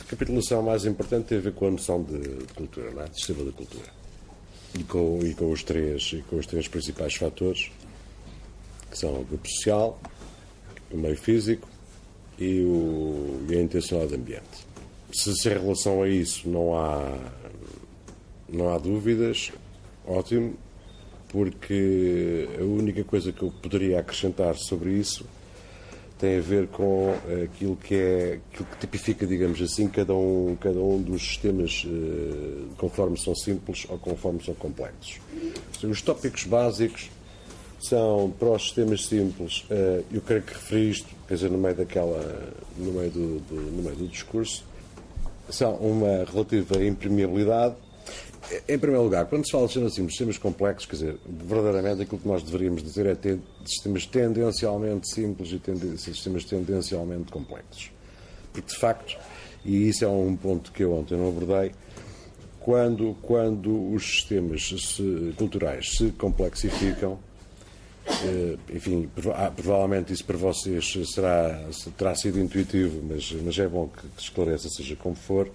capitulação mais importante tem a ver com a noção de cultura, não é? De sistema da cultura. E com os três principais fatores, que são o grupo social, o meio físico e a intencionalidade ambiente. Se em relação a isso não há dúvidas, ótimo, porque a única coisa que eu poderia acrescentar sobre isso tem a ver com aquilo que tipifica, digamos assim, cada um dos sistemas, conforme são simples ou conforme são complexos. Os tópicos básicos são, para os sistemas simples, eu creio que referi isto, quer dizer, no meio do discurso, são uma relativa impermeabilidade. Em primeiro lugar, quando se fala de sistemas complexos, quer dizer, verdadeiramente aquilo que nós deveríamos dizer é ter sistemas tendencialmente simples e sistemas tendencialmente complexos. Porque, de facto, e isso é um ponto que eu ontem não abordei, quando os sistemas culturais se complexificam, enfim, provavelmente isso para vocês terá sido intuitivo, mas é bom que esclareça, seja como for.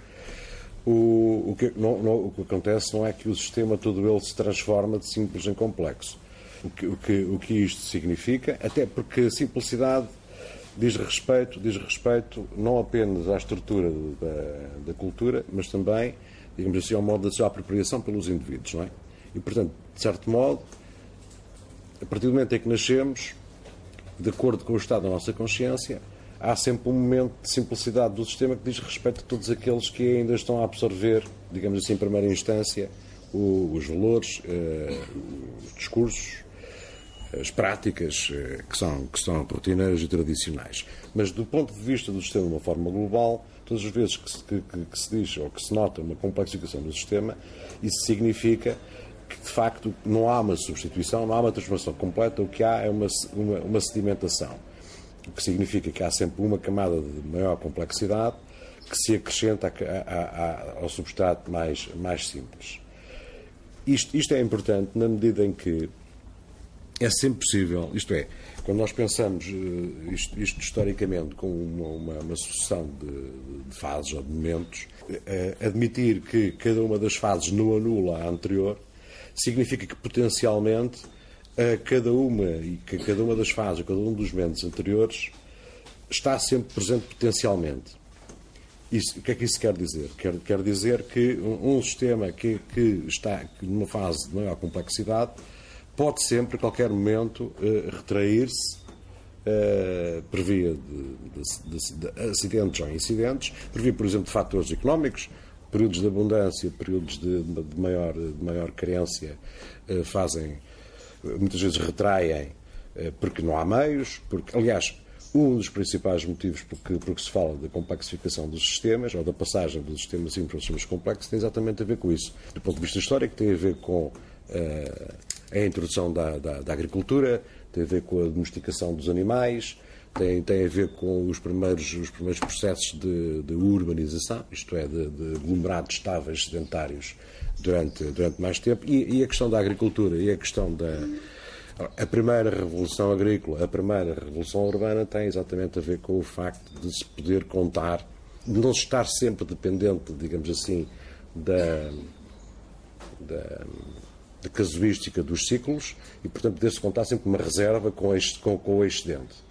O que acontece não é que o sistema todo ele se transforma de simples em complexo. O que isto significa, até porque a simplicidade diz respeito não apenas à estrutura da cultura, mas também, digamos assim, ao modo da sua apropriação pelos indivíduos, não é? E, portanto, de certo modo, a partir do momento em que nascemos, de acordo com o estado da nossa consciência, há sempre um momento de simplicidade do sistema que diz respeito a todos aqueles que ainda estão a absorver, digamos assim, em primeira instância, os valores, os discursos, as práticas que são rotineiras e tradicionais. Mas do ponto de vista do sistema de uma forma global, todas as vezes que se diz ou que se nota uma complexificação do sistema, isso significa que, de facto, não há uma substituição, não há uma transformação completa, o que há é uma sedimentação. O que significa que há sempre uma camada de maior complexidade que se acrescenta ao substrato mais simples. Isto é importante na medida em que é sempre possível, isto é, quando nós pensamos isto historicamente com uma sucessão de fases ou de momentos, admitir que cada uma das fases não anula a anterior significa que potencialmente cada uma das fases, cada um dos momentos anteriores está sempre presente potencialmente. O que é que isso quer dizer? Quer dizer que um sistema que está numa fase de maior complexidade pode sempre, a qualquer momento, retrair-se por via de acidentes ou incidentes, por via, por exemplo, de fatores económicos, períodos de abundância, períodos de maior carência muitas vezes retraem porque não há meios, porque, aliás, um dos principais motivos porque se fala da complexificação dos sistemas, ou da passagem dos sistemas simples para os sistemas complexos, tem exatamente a ver com isso. Do ponto de vista histórico, tem a ver com a introdução da agricultura, tem a ver com a domesticação dos animais, tem a ver com os primeiros processos de urbanização, isto é, de aglomerados estáveis sedentários durante mais tempo, e a questão da agricultura e a questão a primeira revolução agrícola, a primeira revolução urbana tem exatamente a ver com o facto de se poder contar, de não estar sempre dependente, digamos assim, da casuística dos ciclos e, portanto, poder-se contar sempre uma reserva com o excedente.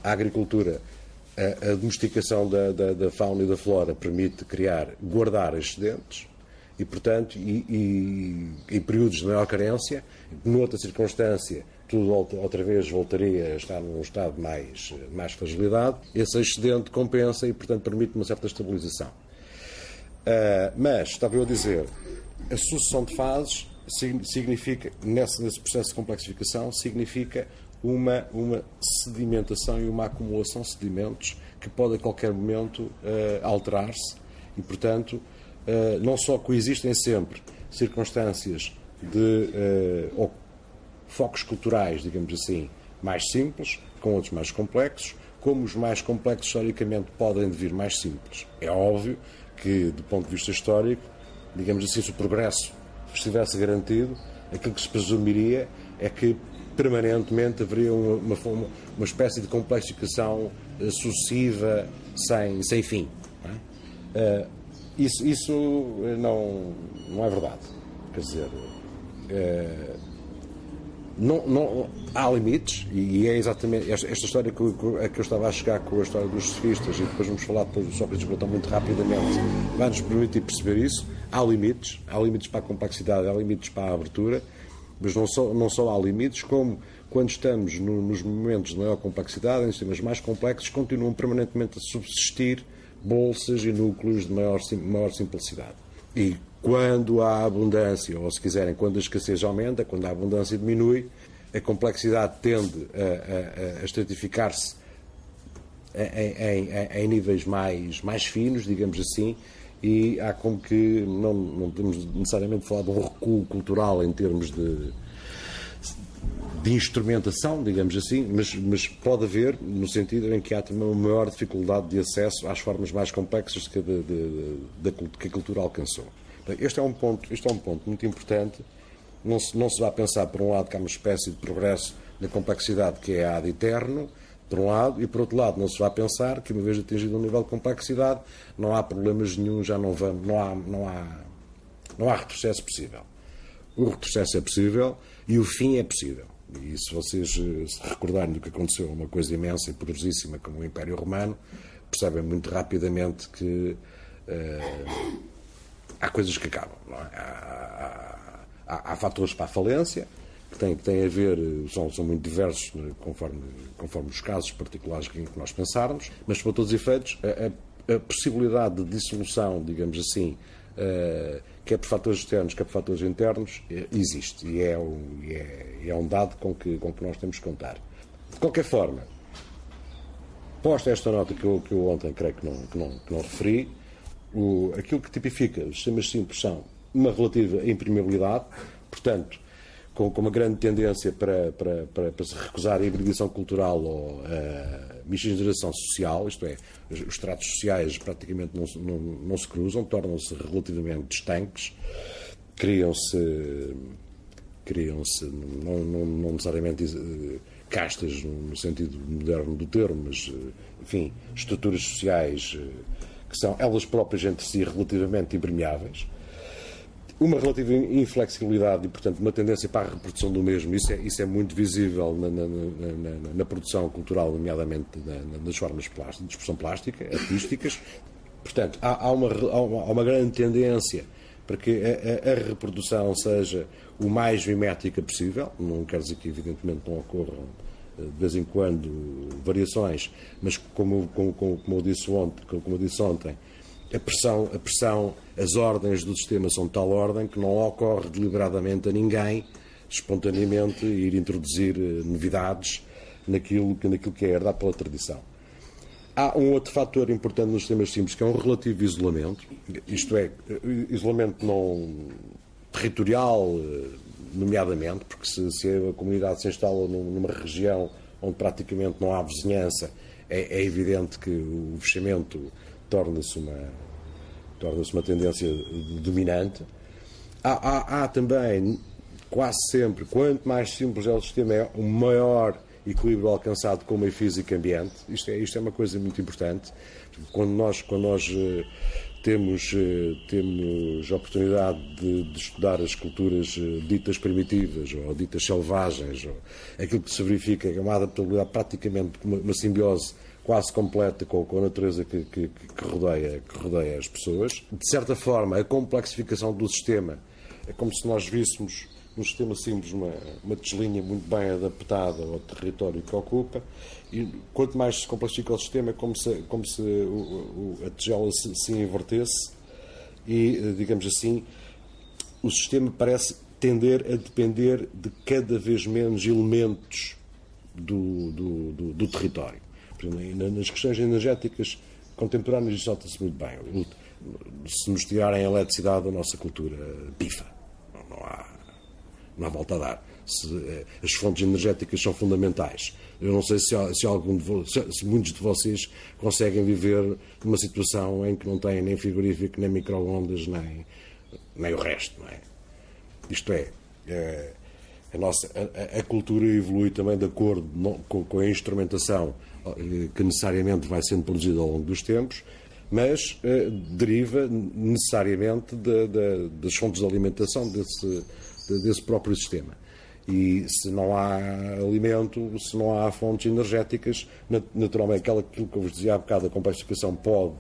A agricultura, a domesticação da fauna e da flora permite guardar excedentes e, portanto, em períodos de maior carência, noutra circunstância, tudo outra vez voltaria a estar num estado de mais fragilidade, esse excedente compensa e, portanto, permite uma certa estabilização. Mas, estava eu a dizer, a sucessão de fases significa, nesse processo de complexificação, significa uma sedimentação e uma acumulação de sedimentos que pode a qualquer momento alterar-se e, portanto, não só coexistem sempre circunstâncias ou focos culturais, digamos assim, mais simples, com outros mais complexos, como os mais complexos, historicamente, podem vir mais simples. É óbvio que, do ponto de vista histórico, digamos assim, se o progresso estivesse garantido, aquilo que se presumiria é que permanentemente haveria uma espécie de complexificação sucessiva sem fim. Não é? Isso não é verdade. Quer dizer, há limites, e é exatamente esta história que eu estava a chegar com a história dos sofistas, e depois vamos falar de Sócrates e Platão muito rapidamente, vai-nos permitir perceber isso. Há limites para a complexidade, há limites para a abertura, mas não só há limites, como quando estamos nos momentos de maior complexidade, em sistemas mais complexos, continuam permanentemente a subsistir bolsas e núcleos de maior simplicidade. E quando há abundância, ou se quiserem, quando a escassez aumenta, quando a abundância diminui, a complexidade tende a estratificar-se em níveis mais finos, digamos assim, e há como que não podemos necessariamente falar de um recuo cultural em termos de instrumentação, digamos assim, mas pode haver, no sentido em que há também uma maior dificuldade de acesso às formas mais complexas que a cultura alcançou. Este é um ponto muito importante. Não se vai pensar, por um lado, que há uma espécie de progresso na complexidade que é ad eterno, por um lado, e por outro lado, não se vai pensar que, uma vez atingido um nível de complexidade, não há problemas nenhum, não há retrocesso possível. O retrocesso é possível e o fim é possível. E se vocês se recordarem do que aconteceu, uma coisa imensa e poderosíssima como o Império Romano, percebem muito rapidamente que há coisas que acabam. Não é? Há fatores para a falência, que têm a ver, são muito diversos conforme os casos particulares que nós pensarmos, mas para todos os efeitos, a possibilidade de dissolução, digamos assim, quer por fatores externos, quer por fatores internos, existe, e é um dado com que nós temos que contar. De qualquer forma, posta esta nota que eu ontem creio que não referi, aquilo que tipifica os sistemas simples são uma relativa impermeabilidade, portanto, com uma grande tendência para se recusar a hibridação cultural ou a miscigenação social, isto é, os tratos sociais praticamente não se cruzam, tornam-se relativamente estanques, criam-se não necessariamente castas no sentido moderno do termo, mas, enfim, estruturas sociais que são elas próprias entre si relativamente impermeáveis. Uma relativa inflexibilidade e, portanto, uma tendência para a reprodução do mesmo, isso é muito visível na produção cultural, nomeadamente nas formas de expressão plástica, artísticas. Portanto, há uma grande tendência para que a reprodução seja o mais mimética possível. Não quer dizer que, evidentemente, não ocorram de vez em quando variações, mas como eu disse ontem, a pressão, as ordens do sistema são de tal ordem que não ocorre deliberadamente a ninguém, espontaneamente, ir introduzir novidades naquilo que é herdado pela tradição. Há um outro fator importante nos sistemas simples, que é um relativo isolamento, isto é, isolamento não territorial, nomeadamente, porque se a comunidade se instala numa região onde praticamente não há vizinhança, é evidente que o fechamento torna-se uma tendência dominante. Há também, quase sempre, quanto mais simples é o sistema, é um maior equilíbrio alcançado com o meio físico e ambiente. Isto é uma coisa muito importante. Quando nós temos a oportunidade de estudar as culturas ditas primitivas ou ditas selvagens, ou aquilo que se verifica é uma adaptabilidade, praticamente uma simbiose quase completa com a natureza que rodeia as pessoas. De certa forma, a complexificação do sistema é como se nós víssemos num sistema simples uma deslinha muito bem adaptada ao território que ocupa, e quanto mais se complexifica o sistema é como se a tigela se invertesse e, digamos assim, o sistema parece tender a depender de cada vez menos elementos do território. Nas questões energéticas contemporâneas isso nota-se muito bem. Se nos tirarem a eletricidade, a nossa cultura pifa. Não há volta a dar. As fontes energéticas são fundamentais. Eu não sei se muitos de vocês conseguem viver numa situação em que não têm nem frigorífico, nem micro-ondas, nem o resto, não é? Isto é, a cultura evolui também de acordo com a instrumentação que necessariamente vai sendo produzida ao longo dos tempos. mas deriva necessariamente das fontes de alimentação desse próprio sistema. E se não há alimento, se não há fontes energéticas, naturalmente aquilo que eu vos dizia há bocado, a complexificação pode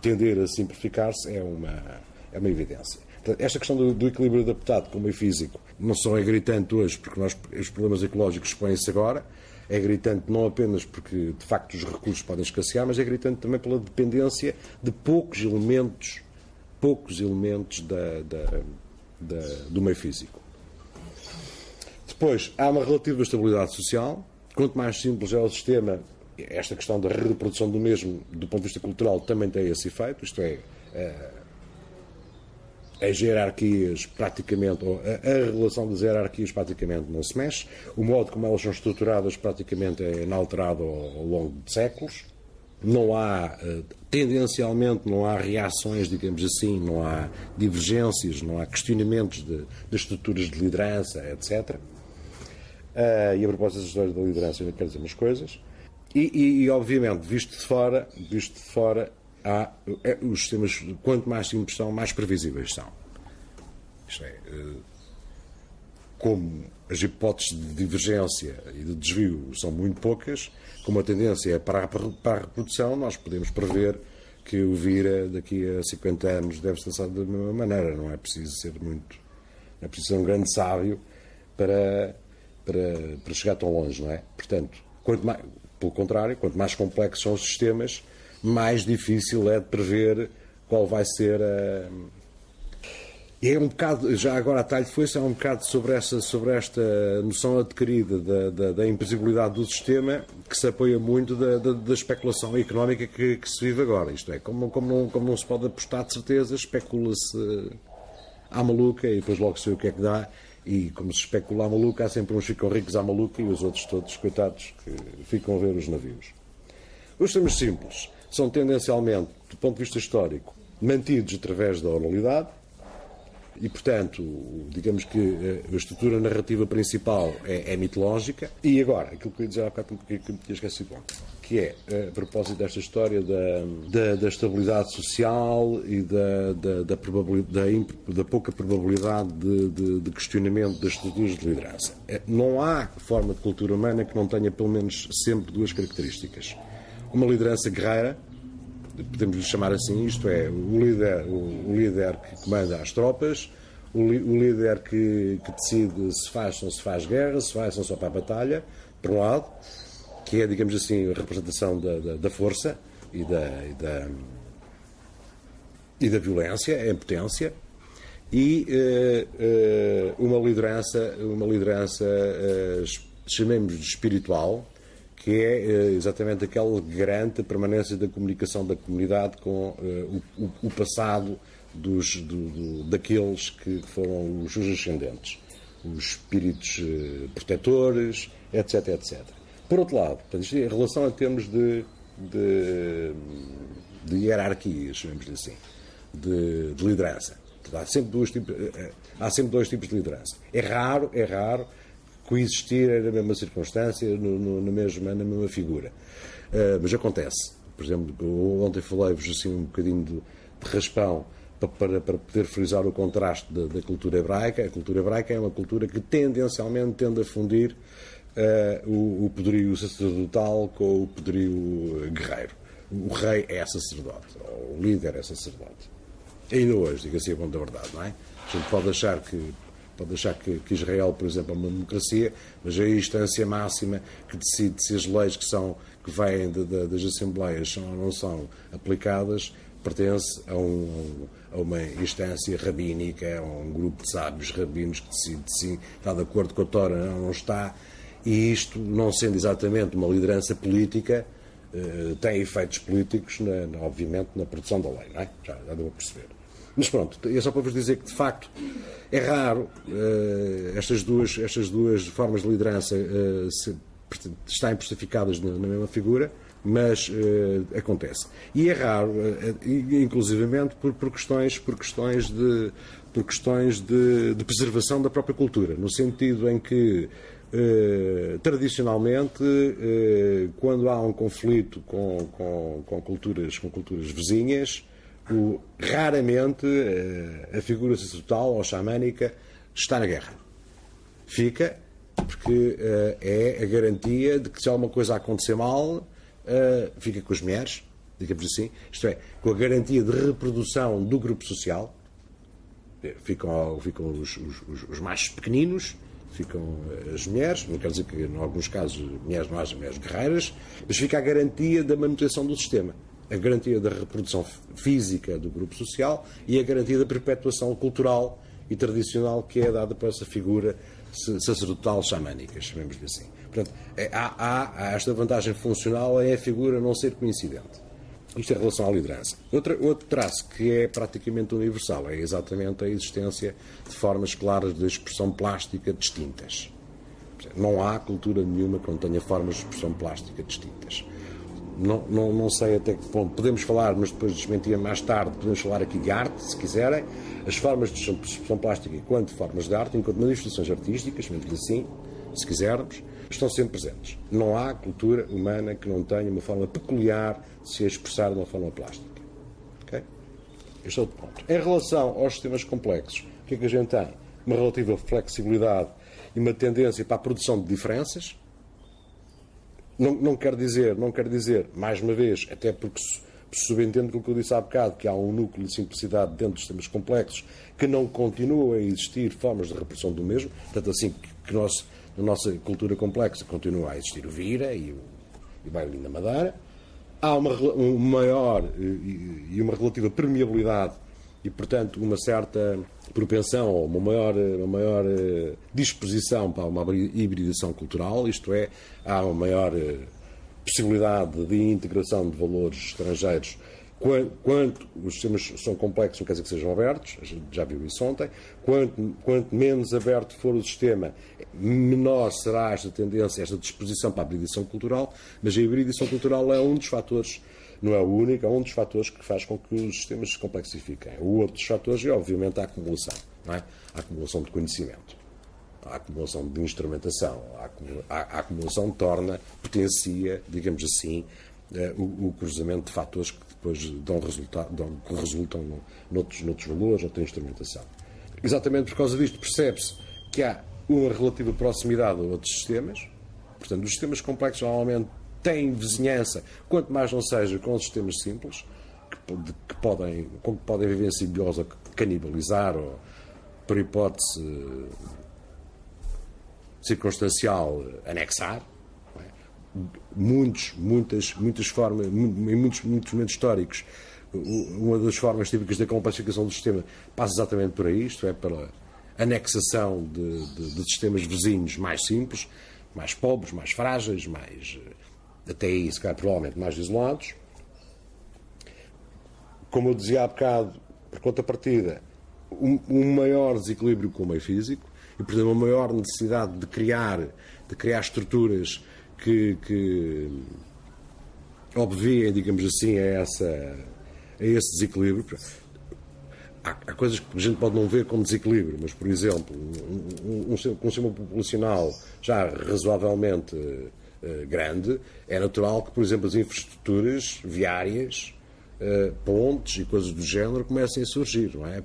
tender a simplificar-se, é uma evidência. Portanto, esta questão do equilíbrio adaptado com o meio físico não só é gritante hoje, porque os problemas ecológicos expõem-se agora, é gritante não apenas porque, de facto, os recursos podem escassear, mas é gritante também pela dependência de poucos elementos do meio físico. Depois, há uma relativa estabilidade social. Quanto mais simples é o sistema, esta questão da reprodução do mesmo, do ponto de vista cultural, também tem esse efeito, isto é, as hierarquias praticamente, ou a relação das hierarquias praticamente não se mexe, o modo como elas são estruturadas praticamente é inalterado ao longo de séculos, não há, tendencialmente, não há reações, digamos assim, não há divergências, não há questionamentos das estruturas de liderança, etc. E a propósito dessa história da liderança, eu ainda quero dizer umas coisas. E obviamente, visto de fora, os sistemas, quanto mais simples são, mais previsíveis são. Isto é, como as hipóteses de divergência e de desvio são muito poucas, como a tendência é para a reprodução, nós podemos prever que o Vira, daqui a 50 anos, deve-se lançar da mesma maneira. Não é preciso ser um grande sábio para chegar tão longe, não é? Portanto, pelo contrário, quanto mais complexos são os sistemas, mais difícil é de prever qual vai ser a... E é um bocado, já agora a talho de foice, é um bocado sobre esta noção adquirida da imprevisibilidade do sistema, que se apoia muito da especulação económica que se vive agora. Isto é, como não se pode apostar de certeza, especula-se à maluca e depois logo se vê o que é que dá. E como se especula à maluca, há sempre uns que ficam ricos à maluca e os outros todos, coitados, que ficam a ver os navios. Os sistemas simples são tendencialmente, do ponto de vista histórico, mantidos através da oralidade e, portanto, digamos que a estrutura narrativa principal é mitológica. E agora, aquilo que eu ia dizer há bocado que me tinha esquecido ontem, que é, a propósito desta história da estabilidade social e da pouca probabilidade de questionamento das estruturas de liderança. Não há forma de cultura humana que não tenha pelo menos sempre duas características. Uma liderança guerreira, podemos lhe chamar assim, isto é, o líder que comanda as tropas, o líder que decide se faz ou não se faz guerra, se vai ou não só para a batalha, por um lado, que é, digamos assim, a representação da força e da violência, a impotência, e uma liderança chamemos-lhe espiritual, que é exatamente aquela que garante a permanência da comunicação da comunidade com o passado daqueles que foram os seus ascendentes, os espíritos protetores, etc, etc. Por outro lado, portanto, em relação a termos de hierarquias, chamemos-lhe assim, de liderança. Há sempre dois tipos de liderança. É raro coexistir na mesma circunstância, na mesma figura. Mas acontece. Por exemplo, ontem falei-vos assim um bocadinho de raspão para poder frisar o contraste da cultura hebraica. A cultura hebraica é uma cultura que tendencialmente tende a fundir o poderio sacerdotal com o poderio guerreiro. O rei é sacerdote, o líder é sacerdote. Ainda hoje, diga-se a bom da verdade, não é? A gente pode achar que Israel, por exemplo, é uma democracia, mas a instância máxima que decide se as leis que vêm das assembleias são ou não são aplicadas pertence a uma instância rabínica, a um grupo de sábios rabinos que decide se está de acordo com a Tora ou não está, e isto, não sendo exatamente uma liderança política, tem efeitos políticos, obviamente, na produção da lei, não é? Já deu a perceber. Mas pronto, é só para vos dizer que, de facto, é raro estas duas formas de liderança estarem personificadas na mesma figura, mas acontece. E é raro, inclusivamente, por questões de preservação da própria cultura, no sentido em que tradicionalmente, quando há um conflito com culturas vizinhas, raramente a figura sacerdotal ou xamânica está na guerra. Fica porque é a garantia de que se alguma coisa acontecer mal, fica com as mulheres, digamos assim, isto é, com a garantia de reprodução do grupo social. Ficam os mais pequeninos, ficam as mulheres, não quer dizer que em alguns casos mulheres não haja mulheres guerreiras, mas fica a garantia da manutenção do sistema, a garantia da reprodução física do grupo social e a garantia da perpetuação cultural e tradicional que é dada por essa figura sacerdotal xamânica, chamemos-lhe assim. Portanto, há esta vantagem funcional em a figura não ser coincidente. Isto em relação à liderança. Outro traço que é praticamente universal é exatamente a existência de formas claras de expressão plástica distintas. Não há cultura nenhuma que não tenha formas de expressão plástica distintas. Não sei até que ponto podemos falar, mas depois desmentia mais tarde, podemos falar aqui de arte, se quiserem. As formas de expressão plástica enquanto formas de arte, enquanto manifestações artísticas, mesmo assim, se quisermos, estão sempre presentes. Não há cultura humana que não tenha uma forma peculiar de se expressar de uma forma plástica. Okay? Este é outro ponto. Em relação aos sistemas complexos, o que é que a gente tem? Uma relativa flexibilidade e uma tendência para a produção de diferenças. Não quer dizer, mais uma vez, até porque subentendo aquilo que eu disse há bocado, que há um núcleo de simplicidade dentro dos sistemas complexos, que não continuam a existir formas de reprodução do mesmo, tanto assim que na nossa cultura complexa continua a existir o vira e o bailinho da madeira. Há um maior e uma relativa permeabilidade e, portanto, uma certa propensão ou uma maior disposição para uma hibridação cultural, isto é, há uma maior possibilidade de integração de valores estrangeiros. Quanto os sistemas são complexos, não quer dizer que sejam abertos, a gente já viu isso ontem. Quanto menos aberto for o sistema, menor será esta tendência, esta disposição para a hibridação cultural, mas a hibridação cultural é um dos fatores, não é o único, é um dos fatores que faz com que os sistemas se complexifiquem. O outro dos fatores é, obviamente, a acumulação, não é? A acumulação de conhecimento, a acumulação de instrumentação, a acumulação potencia, digamos assim, o cruzamento de fatores que depois resultam noutros valores, noutra instrumentação. Exatamente por causa disto percebe-se que há uma relativa proximidade a outros sistemas. Portanto, os sistemas complexos normalmente têm vizinhança, quanto mais não seja com os sistemas simples, que podem viver em simbiose ou canibalizar, ou por hipótese circunstancial anexar. Muitas formas, em muitos momentos históricos, uma das formas típicas da complexificação do sistema passa exatamente por aí, isto é, pela anexação de sistemas vizinhos mais simples, mais pobres, mais frágeis, até aí, se calhar, provavelmente mais isolados. Como eu dizia há bocado, por contrapartida, um maior desequilíbrio com o meio físico e, portanto, uma maior necessidade de criar estruturas que obviem, digamos assim, a esse desequilíbrio. Há coisas que a gente pode não ver como desequilíbrio, mas, por exemplo, um sistema populacional já razoavelmente grande, é natural que, por exemplo, as infraestruturas viárias, pontes e coisas do género comecem a surgir, não é?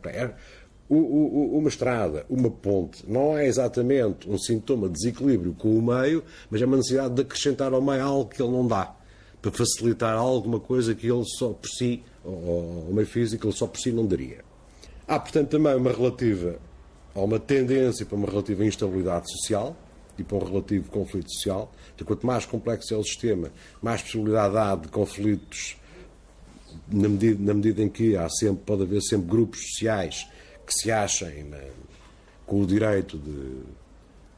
Uma estrada, uma ponte, não é exatamente um sintoma de desequilíbrio com o meio, mas é uma necessidade de acrescentar ao meio algo que ele não dá, para facilitar alguma coisa que ele só por si, ou o meio físico, ele só por si não daria. Há, portanto, também uma tendência para uma relativa instabilidade social e para um relativo conflito social. Então, quanto mais complexo é o sistema, mais possibilidade há de conflitos, na medida em que pode haver sempre grupos sociais que se achem com o direito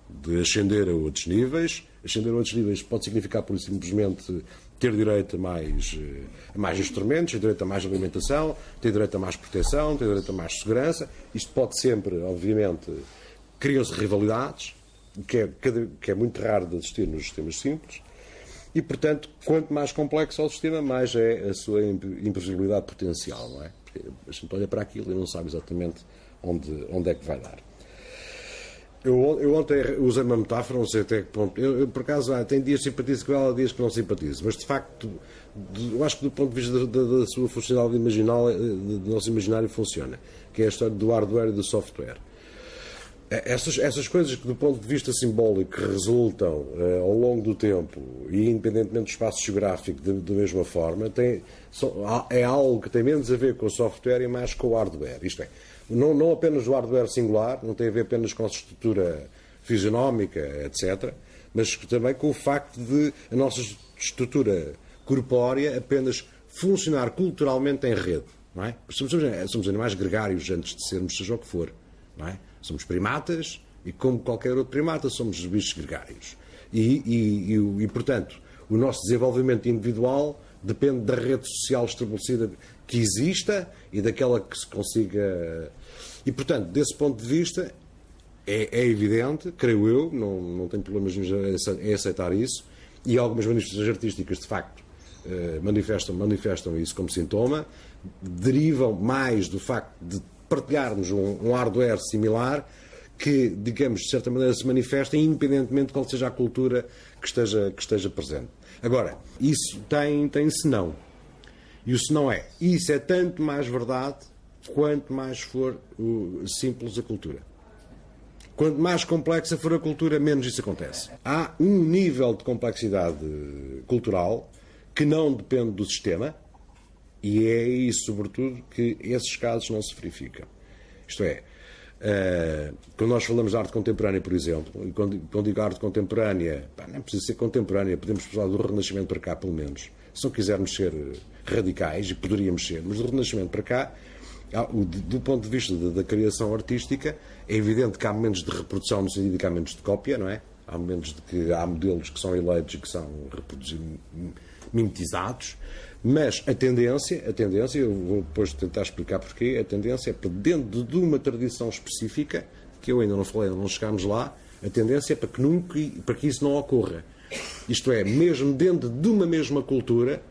de ascender a outros níveis. Ascender a outros níveis pode significar, por simplesmente, ter direito a mais instrumentos, ter direito a mais alimentação, ter direito a mais proteção, ter direito a mais segurança. Isto pode sempre, obviamente, criam-se rivalidades, que é muito raro de existir nos sistemas simples. E, portanto, quanto mais complexo é o sistema, mais é a sua imprevisibilidade potencial, não é? Porque a gente olha para aquilo e não sabe exatamente onde é que vai dar. Eu ontem usei uma metáfora, não sei até que ponto. Eu por acaso, tem dias que simpatizo com ela, dias que não simpatizo. Mas, de facto, eu acho que do ponto de vista da sua funcionalidade imaginal, do nosso imaginário, funciona. Que é a história do hardware e do software. Essas coisas que, do ponto de vista simbólico, resultam ao longo do tempo e independentemente do espaço geográfico da mesma forma, é algo que tem menos a ver com o software e mais com o hardware. Isto é, não apenas o hardware singular, não tem a ver apenas com a estrutura fisionómica, etc., mas também com o facto de a nossa estrutura corpórea apenas funcionar culturalmente em rede. Não é? Somos animais gregários antes de sermos seja o que for. Não é? Somos primatas e, como qualquer outro primata, somos bichos gregários. E, portanto, o nosso desenvolvimento individual depende da rede social estabelecida que exista e daquela que se consiga. E, portanto, desse ponto de vista, é evidente, creio eu, não tenho problemas em aceitar isso, e algumas manifestações artísticas, de facto, manifestam isso como sintoma, derivam mais do facto de partilharmos um hardware similar que, digamos, de certa maneira se manifesta independentemente de qual seja a cultura que esteja presente. Agora, isso tem senão. E o senão isso é tanto mais verdade quanto mais for simples a cultura. Quanto mais complexa for a cultura, menos isso acontece. Há um nível de complexidade cultural que não depende do sistema, e é isso, sobretudo, que esses casos não se verificam. Isto é, quando nós falamos de arte contemporânea, por exemplo, e quando digo arte contemporânea, não precisa ser contemporânea, podemos falar do Renascimento para cá, pelo menos. Se não quisermos ser radicais, e poderíamos ser, mas do Renascimento para cá, do ponto de vista da criação artística, é evidente que há momentos de reprodução no sentido de que há momentos de cópia, não é? Há momentos de que há modelos que são eleitos e que são reproduzidos, mimetizados, mas a tendência, eu vou depois tentar explicar porquê, a tendência é para dentro de uma tradição específica, que eu ainda não falei, não chegámos lá, a tendência é para que isso não ocorra. Isto é, mesmo dentro de uma mesma cultura,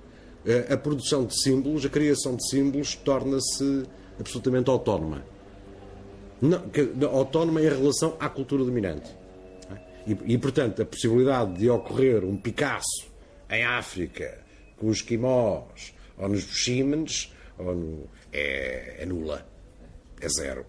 a produção de símbolos, a criação de símbolos torna-se absolutamente autónoma. Autónoma em relação à cultura dominante. E, portanto, a possibilidade de ocorrer um Picasso em África, com os esquimós, ou nos Bushimenes, é nula. É zero.